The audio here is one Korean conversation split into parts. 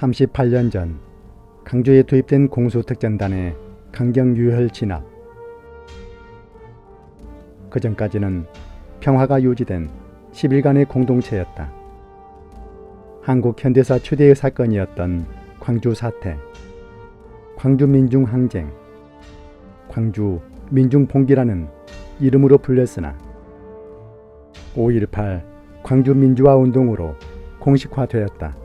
38년 전 강주에 투입된 공수특전단의 강경유혈 진압. 그전까지는 평화가 유지된 10일간의 공동체였다. 한국 현대사 최대의 사건이었던 광주 사태, 광주 민중항쟁, 광주 민중봉기라는 이름으로 불렸으나 5.18 광주 민주화 운동으로 공식화되었다.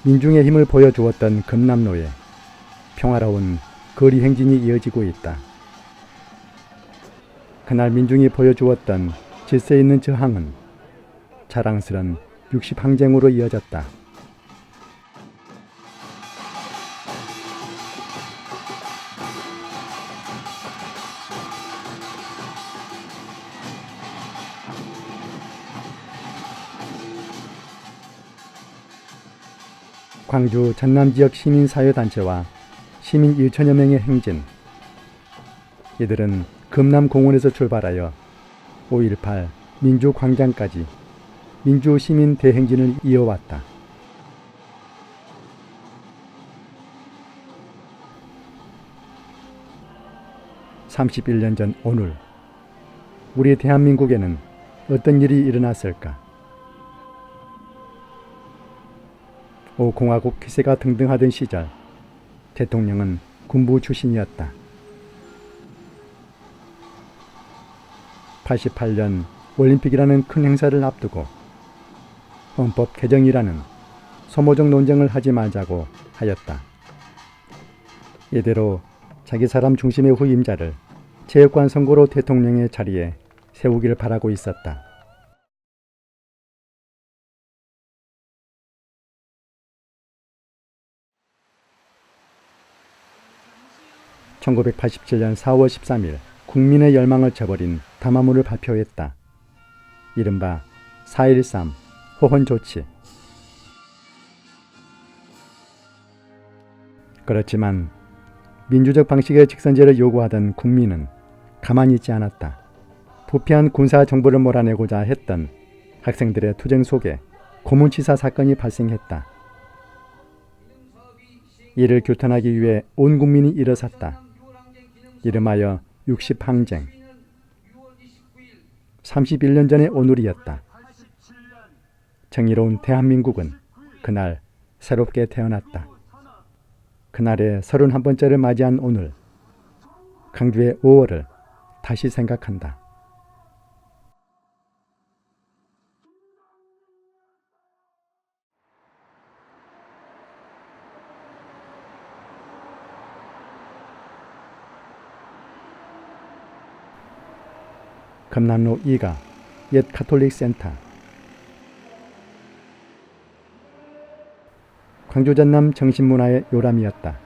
민중의 힘을 보여주었던 금남로에 평화로운 거리 행진이 이어지고 있다. 그날 민중이 보여주었던 질서 있는 저항은 자랑스런 60항쟁으로 이어졌다. 광주 전남지역 시민사회단체와 시민 1천여 명의 행진. 이들은 금남공원에서 출발하여 5.18 민주광장까지 민주시민 대행진을 이어왔다. (31년) 전 오늘 우리 대한민국에는 어떤 일이 일어났을까? 공화국 기세가 등등하던 시절 대통령은 군부 출신이었다. 88년 올림픽이라는 큰 행사를 앞두고 헌법 개정이라는 소모적 논쟁을 하지 말자고 하였다. 이대로 자기 사람 중심의 후임자를 체육관 선거로 대통령의 자리에 세우기를 바라고 있었다. (1987년 4월 13일) 국민의 열망을 저버린 담화문을 발표했다. 이른바 4.13 호헌조치. 그렇지만 민주적 방식의 직선제를 요구하던 국민은 가만히 있지 않았다. 부패한 군사 정보를 몰아내고자 했던 학생들의 투쟁 속에 고문치사 사건이 발생했다. 이를 규탄하기 위해 온 국민이 일어섰다. 이름하여 60항쟁. 31년 전의 오늘이었다. 정의로운 대한민국은 그날 새롭게 태어났다. 그날의 31번째를 맞이한 오늘, 강주의 5월을 다시 생각한다. 금남로 2가 옛 카톨릭 센터. 광주 전남 정신문화의 요람이었다.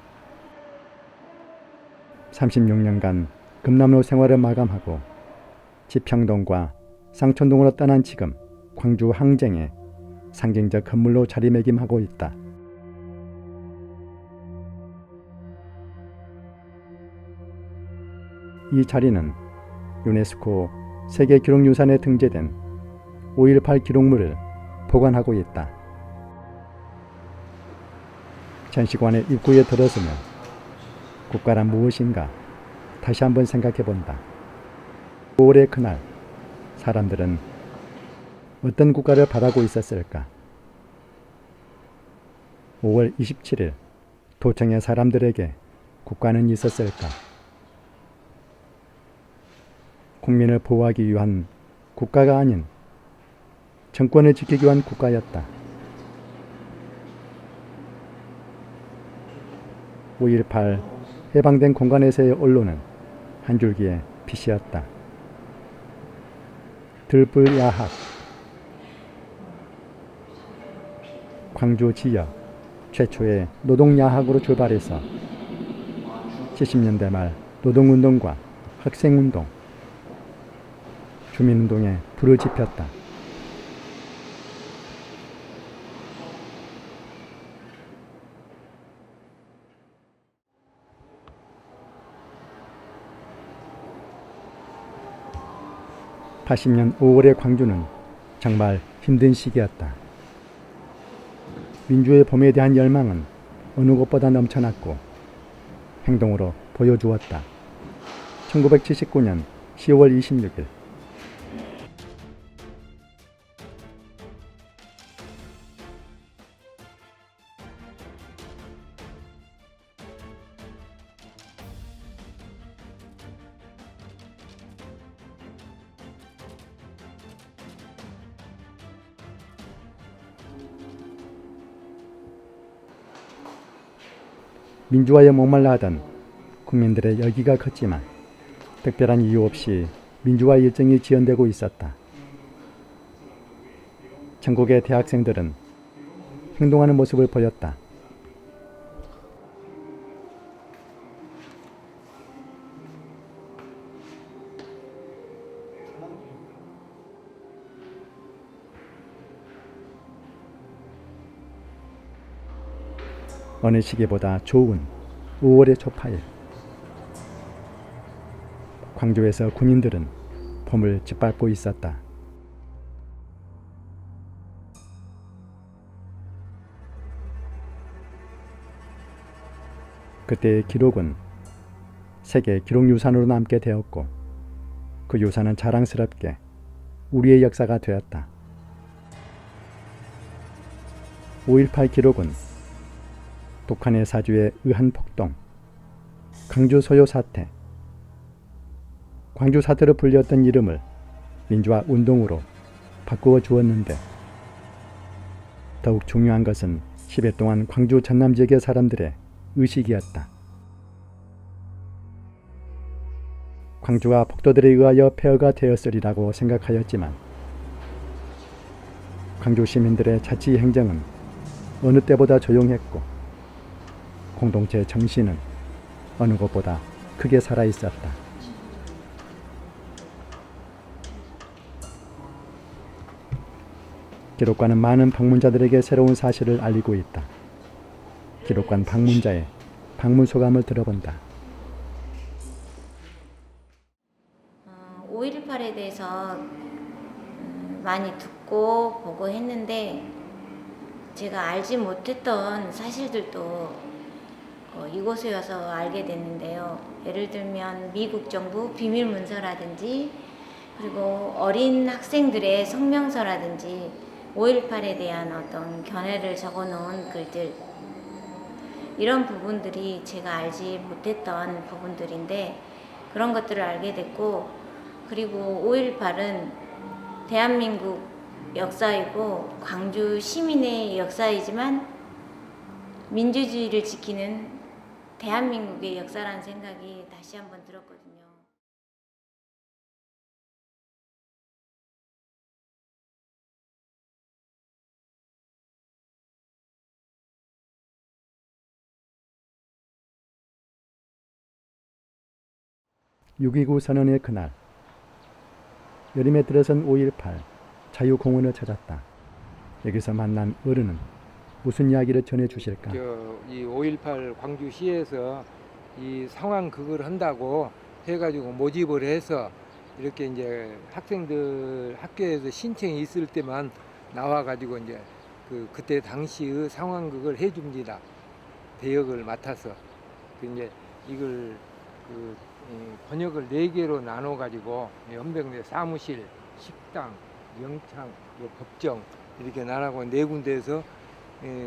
36년간 금남로 생활을 마감하고 지평동과 상촌동으로 떠난 지금 광주 항쟁의 상징적 건물로 자리매김하고 있다. 이 자리는 유네스코 세계기록유산에 등재된 5.18 기록물을 보관하고 있다. 전시관의 입구에 들어서면 국가란 무엇인가 다시 한번 생각해본다. 5월의 그날 사람들은 어떤 국가를 바라고 있었을까? 5월 27일 도청의 사람들에게 국가는 있었을까? 국민을 보호하기 위한 국가가 아닌 정권을 지키기 위한 국가였다. 5.18 해방된 공간에서의 언론은 한 줄기의 빛이었다. 들불야학. 광주 지역 최초의 노동야학으로 출발해서 70년대 말 노동운동과 학생운동, 주민운동에 불을 지폈다. 80년 5월의 광주는 정말 힘든 시기였다. 민주의 봄에 대한 열망은 어느 것보다 넘쳐났고 행동으로 보여주었다. 1979년 10월 26일 민주화에 목말라 하던 국민들의 열기가 컸지만 특별한 이유 없이 민주화 일정이 지연되고 있었다. 전국의 대학생들은 행동하는 모습을 보였다. 어느 시기보다 좋은 5월의 초파일. 광주에서 군인들은 봄을 짓밟고 있었다. 그때의 기록은 세계 기록유산으로 남게 되었고 그 유산은 자랑스럽게 우리의 역사가 되었다. 5.18 기록은 북한의 사주의 의한 폭동, 광주 소요 사태, 광주 사태로 불렸던 이름을 민주화 운동으로 바꾸어 주었는데 더욱 중요한 것은 10여 동안 광주 전남 지역의 사람들의 의식이었다. 광주가 폭도들에 의하여 폐허가 되었으리라고 생각하였지만 광주 시민들의 자치 행정은 어느 때보다 조용했고 공동체 정신은 어느 것보다 크게 살아있었다. 기록관은 많은 방문자들에게 새로운 사실을 알리고 있다. 기록관 방문자의 방문 소감을 들어본다. 5.18에 대해서 많이 듣고 보고 했는데 제가 알지 못했던 사실들도 이곳에 와서 알게 됐는데요. 예를 들면 미국 정부 비밀 문서라든지 그리고 어린 학생들의 성명서라든지 5.18에 대한 어떤 견해를 적어놓은 글들, 이런 부분들이 제가 알지 못했던 부분들인데 그런 것들을 알게 됐고, 그리고 5.18은 대한민국 역사이고 광주 시민의 역사이지만 민주주의를 지키는 대한민국의 역사라는 생각이 다시 한번 들었거든요. (6.29) 선언의 그날, 여름에 들어선 5.18 자유공원을 찾았다. 여기서 만난 어른은 무슨 이야기를 전해주실까? 이 5.18 광주시에서 이 상황극을 한다고 해가지고 모집을 해서 이렇게 이제 학생들 학교에서 신청이 있을 때만 나와가지고 이제 그때 당시의 상황극을 해줍니다. 대역을 맡아서. 이제 이걸 번역을 4개로 나눠가지고 연병대 사무실, 식당, 영창, 법정 이렇게 나눠고 4군데에서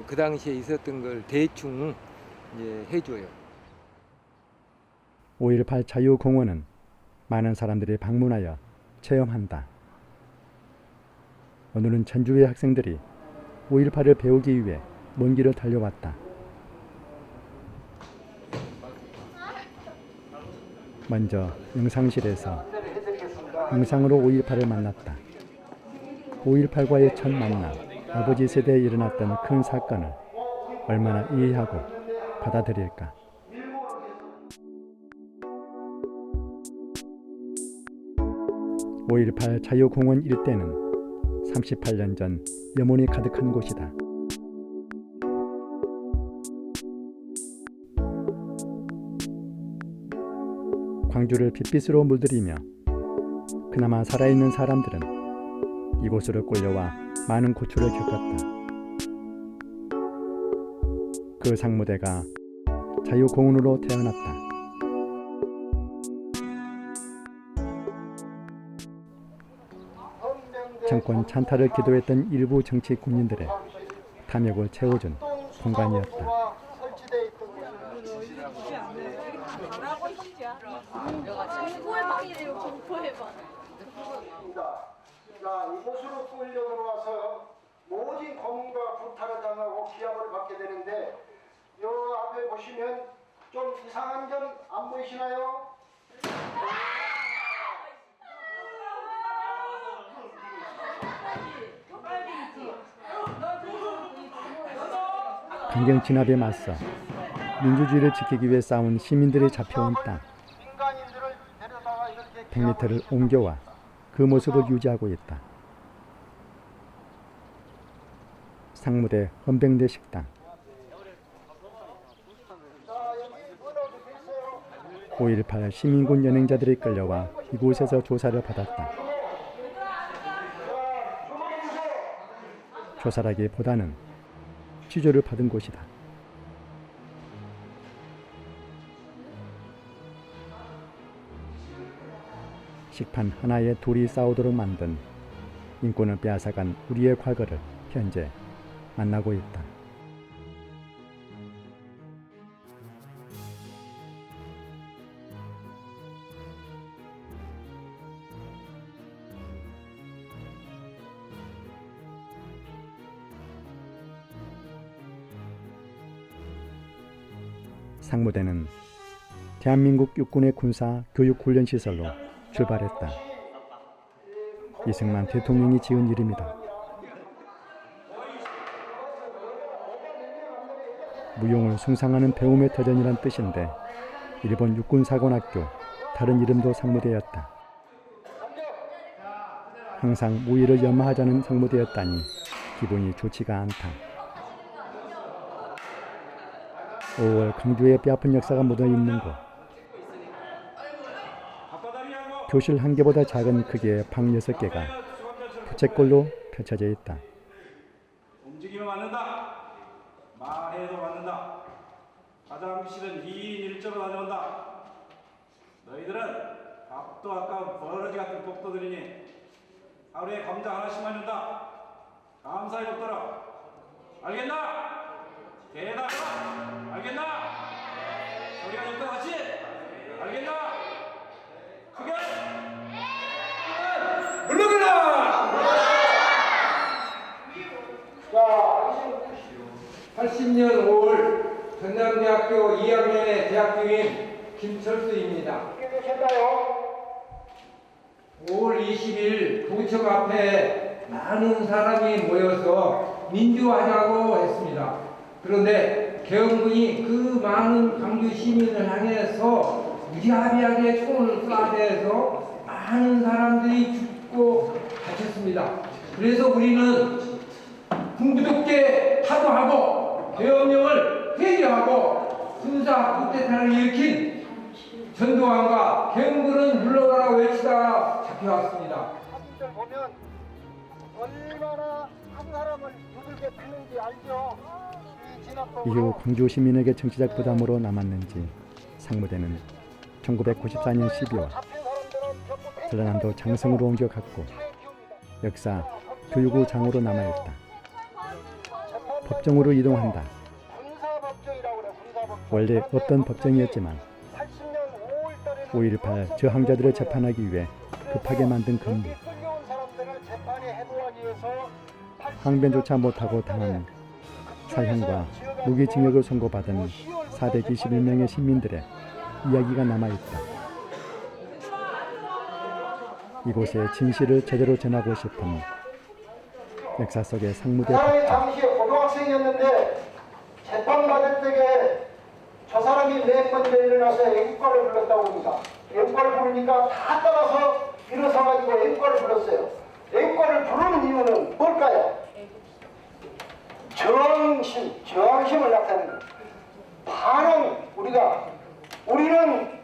그 당시에 있었던 걸 대충 이제 해줘요. 5.18 자유공원은 많은 사람들이 방문하여 체험한다. 오늘은 전주의 학생들이 5.18을 배우기 위해 먼 길을 달려왔다. 먼저 영상실에서 영상으로 5.18을 만났다. 5.18과의 첫 만남, 아버지 세대에 일어났던 큰 사건을 얼마나 이해하고 받아들일까. (5.18) 자유공원 일대는 38년 전 염원이 가득한 곳이다. 광주를 빛빛으로 물들이며 그나마 살아있는 사람들은 이곳으로 끌려와 많은 고초를 겪었다. 그 상무대가 자유공원으로 태어났다. 정권 찬탈을 기도했던 일부 정치 군인들의 탐욕을 채워준 공간이었다. 자, 이곳으로 끌려 들어와서 모진 고문과 구타를 당하고 기합을 받게 되는데 요 앞에 보시면 좀 이상한 점 안 보이시나요? 강경 진압에 맞서 민주주의를 지키기 위해 싸운 시민들이 잡혀온 땅, 민간인들을 데려다가 이렇게 100m를 옮겨와 그 모습을 유지하고 있다. 상무대 헌병대 식당. 5.18 시민군 연행자들이 끌려와 이곳에서 조사를 받았다. 조사라기보다는 취조를 받은 곳이다. 식판 하나에 둘이 싸우도록 만든 인권을 빼앗아간 우리의 과거를 현재 만나고 있다. 상무대는 대한민국 육군의 군사 교육훈련시설로 출발했다. 이승만 대통령이 지은 이름이다. 무용을 숭상하는 배움의 터전이란 뜻인데 일본 육군사관학교 다른 이름도 상무대였다. 항상 무의를 염하자는 상무대였다니 기분이 좋지가 않다. 5월 강주의 뼈아픈 역사가 묻어있는 곳. 교실 한 개보다 작은 크기의 방 6개가 부채꼴로 펼쳐져 있다. 움직이면 맞는다. 말해도 맞는다. 화장실은 2인 1조로 다녀온다. 너희들은 밥도 아까운 버러지 같은 복도들이니 하루에 감자 하나씩만 준다. 감사히 먹더라. 알겠나? 대답해라. 알겠나? 소리가 좀 더 같이. 알겠나? 크게. 물러가라. 자, 80년 5월 전남대학교 2학년의 재학생인 김철수입니다. 계셨나요? 5월 20일 구청 앞에 많은 사람이 모여서 민주화하자고 했습니다. 그런데 계엄군이 그 많은 광주 시민을 향해서 무자비하게 총을 쏴대서 많은 사람들이 죽고 다쳤습니다. 그래서 우리는 군부독재 타도하고 계엄령을 폐기하고 군사 쿠데타를 일으킨 전두환과 계엄군은 물러가라 외치다가 잡혀왔습니다. 사진들 보면 얼마나 한 사람을 두들겨 패는지 알죠? 이 진압법으로 이후 광주 시민에게 정치적 부담으로 남았는지 상무대는 1994년 12월 전라남도 장성으로 옮겨갔고 역사 교육부 장으로 남아있다. 법정으로 이동한다. 군사법정이라고 그래, 군사법정. 원래 없던 법정이었지만 80년 5월달에는 5.18 저항자들을 재판하기 위해 급하게 만든 건물. 여기 끌려온 사람들을 재판에 해부하기 위해서 항변조차 못하고 당한 사형과 무기징역을 선고받은 421명의 시민들의 이야기가 남아있다. 이곳의 진실을 제대로 전하고 싶은 역사 속의 상무대 사람이 법정. 당시에 고등학생이었는데 재판받을 때에 저 사람이 맨 먼저 일어나서 애국가를 불렀다고 합니다. 애국가를 부르니까 다 따라서 일어서가지고 애국가를 불렀어요. 애국가를 부르는 이유는 뭘까요? 저항심을 나타내는 거예요. 반응, 우리는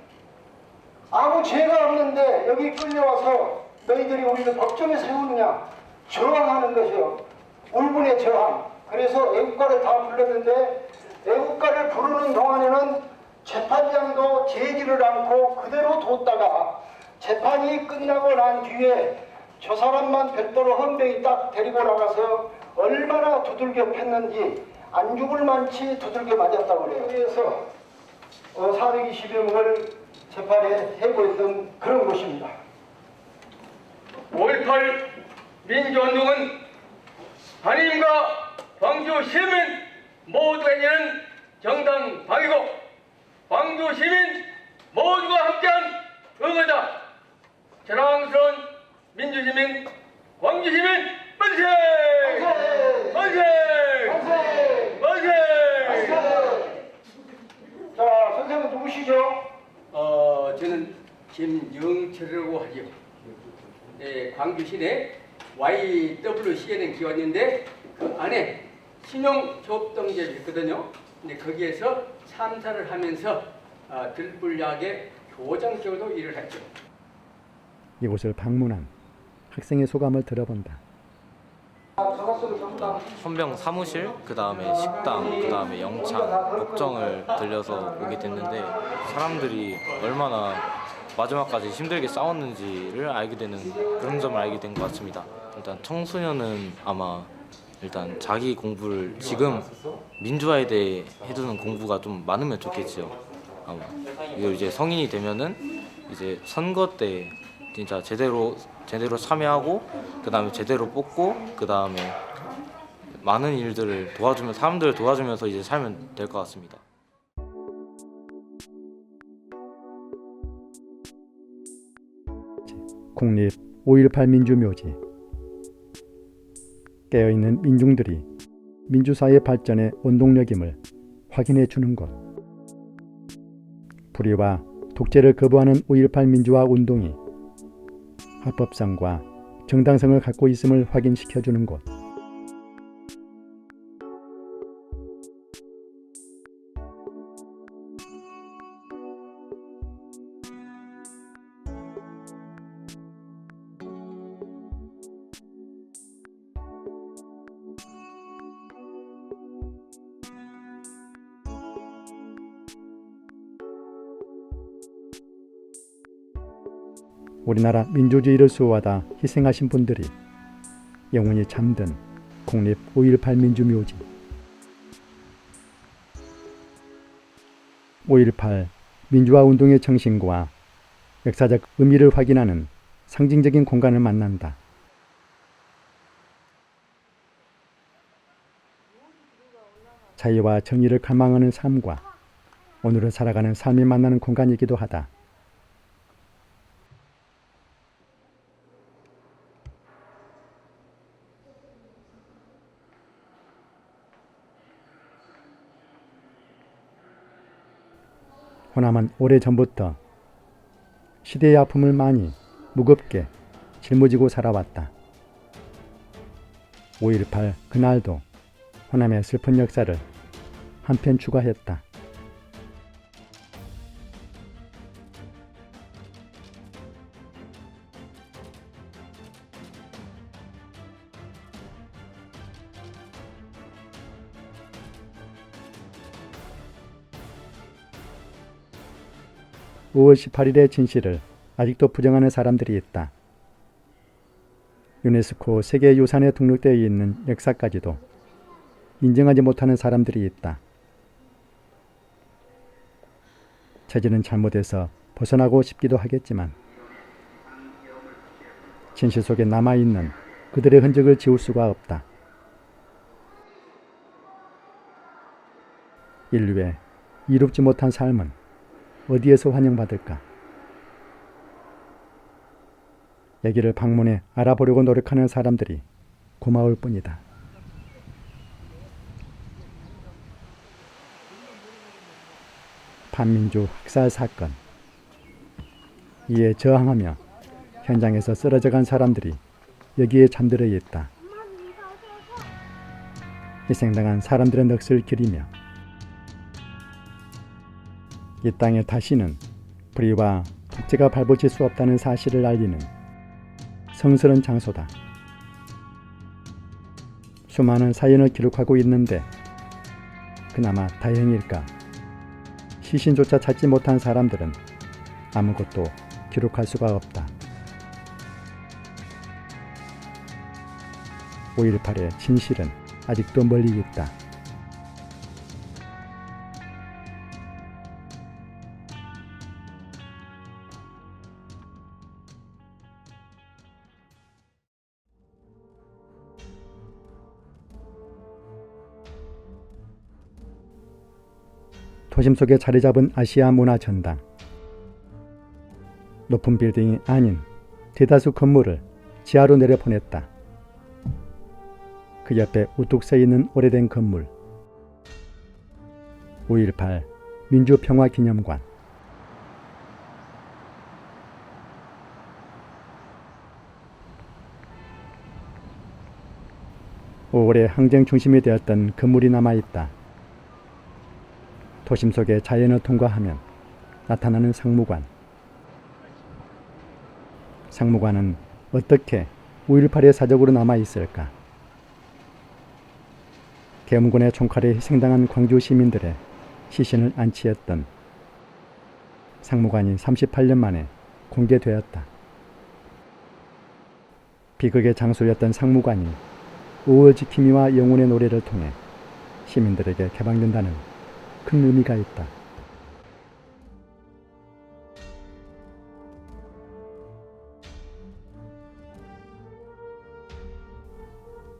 아무 죄가 없는데 여기 끌려와서 너희들이 우리를 법정에 세우느냐? 저항하는 것이요. 울분의 저항. 그래서 애국가를 다 불렀는데 애국가를 부르는 동안에는 재판장도 제지를 않고 그대로 뒀다가 재판이 끝나고 난 뒤에 저 사람만 별도로 헌병이 딱 데리고 나가서 얼마나 두들겨 팼는지 안 죽을 만치 두들겨 맞았다고 그래요. 그래서 420여 명을 재판에 해고했던 그런 곳입니다. 5.18 민주운동은 한인과 광주 시민 모두에게는 정당방위고 광주 시민 모두가 함께한 의거다. 자랑스러운 민주시민 광주시민 만세! 만세! 만세! 자, 선생님 누구시죠? 저는 김영철이라고 하죠. 네, 광주시내 YWCNN 기관인데 그 안에 신용조업동제를 있거든요. 근데 거기에서 참사를 하면서 들불약의 교장격으로 일을 했죠. 이곳을 방문한 학생의 소감을 들어본다. 헌병 사무실, 그 다음에 식당, 그 다음에 영창, 목정을 들려서 오게 됐는데 사람들이 얼마나 마지막까지 힘들게 싸웠는지를 알게 되는 그런 점을 알게 된 것 같습니다. 일단 청소년은 아마 일단 자기 공부를 지금 민주화에 대해 해두는 공부가 좀 많으면 좋겠지요. 아마 이거 이제 성인이 되면은 이제 선거 때 진짜 제대로 참여하고 그 다음에 제대로 뽑고 그 다음에 많은 일들을 도와주면 사람들을 도와주면서 이제 살면 될 것 같습니다. 국립 5.18 민주묘지. 깨어있는 민중들이 민주사회 발전의 원동력임을 확인해 주는 곳. 불의와 독재를 거부하는 5.18 민주화 운동이 합법성과 정당성을 갖고 있음을 확인시켜 주는 곳. 우리나라 민주주의를 수호하다 희생하신 분들이 영원히 잠든 국립 5.18 민주묘지. 5.18 민주화 운동의 정신과 역사적 의미를 확인하는 상징적인 공간을 만난다. 자유와 정의를 갈망하는 삶과 오늘을 살아가는 삶이 만나는 공간이기도 하다. 호남은 오래전부터 시대의 아픔을 많이 무겁게 짊어지고 살아왔다. 5.18 그날도 호남의 슬픈 역사를 한편 추가했다. (5월 18일의) 진실을 아직도 부정하는 사람들이 있다. 유네스코 세계유산에 등록되어 있는 역사까지도 인정하지 못하는 사람들이 있다. 처지는 잘못해서 벗어나고 싶기도 하겠지만 진실 속에 남아있는 그들의 흔적을 지울 수가 없다. 인류의 이롭지 못한 삶은 어디에서 환영받을까? 여기를 방문해 알아보려고 노력하는 사람들이 고마울 뿐이다. 반민주 학살 사건. 이에 저항하며 현장에서 쓰러져간 사람들이 여기에 잠들어 있다. 희생당한 사람들의 넋을 기리며 이 땅에 다시는 불의와 독재가 발붙일 수 없다는 사실을 알리는 성스러운 장소다. 수많은 사연을 기록하고 있는데 그나마 다행일까? 시신조차 찾지 못한 사람들은 아무것도 기록할 수가 없다. 5.18의 진실은 아직도 멀리 있다. 도심 속에 자리 잡은 아시아 문화 전당. 높은 빌딩이 아닌 대다수 건물을 지하로 내려보냈다. 그 옆에 우뚝 서 있는 오래된 건물. 5.18 민주평화기념관. 오래 항쟁 중심이 되었던 건물이 남아있다. 도심 속의 자연을 통과하면 나타나는 상무관. 상무관은 어떻게 5.18의 사적으로 남아있을까? 계엄군의 총칼에 희생당한 광주 시민들의 시신을 안치했던 상무관이 38년 만에 공개되었다. 비극의 장소였던 상무관이 5월 지킴이와 영혼의 노래를 통해 시민들에게 개방된다는 큰 의미가 있다.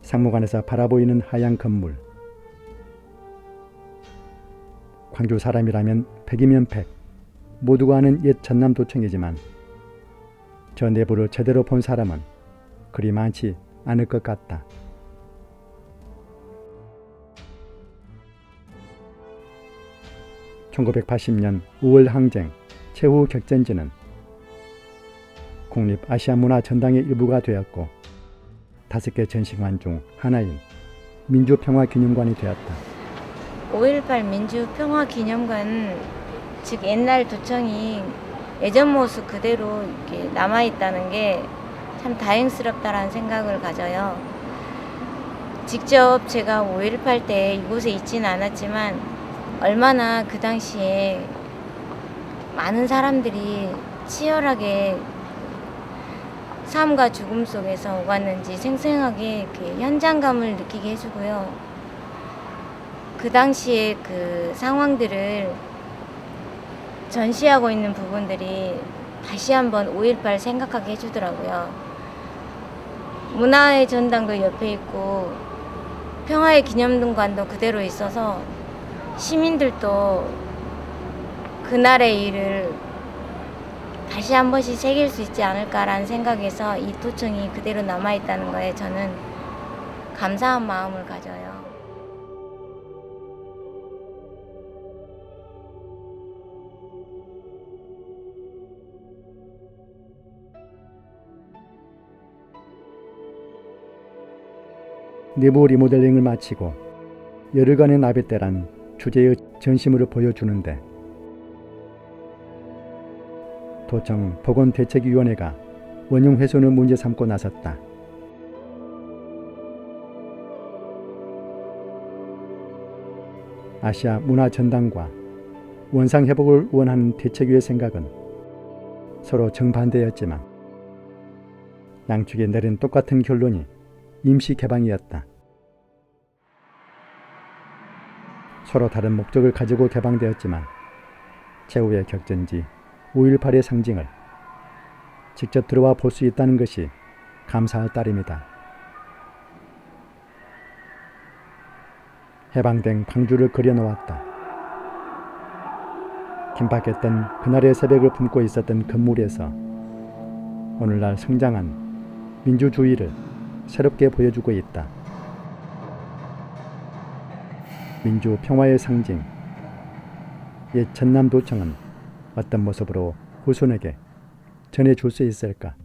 상무관에서 바라보이는 하얀 건물. 광주 사람이라면 100이면 100. 모두가 아는 옛 전남도청이지만 저 내부를 제대로 본 사람은 그리 많지 않을 것 같다. (1980년) 5월 항쟁 최후 격전지는 국립 아시아문화 전당의 일부가 되었고 5개 전시관 중 하나인 민주평화기념관이 되었다. 5.18 민주평화기념관, 즉 옛날 도청이 예전 모습 그대로 이렇게 남아있다는 게 참 다행스럽다라는 생각을 가져요. 직접 제가 5.18 때 이곳에 있지는 않았지만 얼마나 그 당시에 많은 사람들이 치열하게 삶과 죽음 속에서 오갔는지 생생하게 이렇게 현장감을 느끼게 해주고요. 그 당시에 그 상황들을 전시하고 있는 부분들이 다시 한번 5.18 생각하게 해주더라고요. 문화의 전당도 옆에 있고 평화의 기념관도 그대로 있어서 시민들도 그날의 일을 다시 한 번씩 새길 수 있지 않을까라는 생각에서 이 도청이 그대로 남아있다는 거에 저는 감사한 마음을 가져요. 내부 리모델링을 마치고 열흘간의 나베떼란 주제의 전시물을 보여주는데 도청 보건대책위원회가 원형 훼손을 문제 삼고 나섰다. 아시아 문화전당과 원상회복을 원하는 대책위의 생각은 서로 정반대였지만 양측이 내린 똑같은 결론이 임시 개방이었다. 서로 다른 목적을 가지고 개방되었지만 최후의 격전지 5.18의 상징을 직접 들어와 볼 수 있다는 것이 감사할 따름이다. 해방된 광주를 그려놓았다. 긴박했던 그날의 새벽을 품고 있었던 건물에서 오늘날 성장한 민주주의를 새롭게 보여주고 있다. 민주 평화의 상징, 옛 전남도청은 어떤 모습으로 후손에게 전해줄 수 있을까?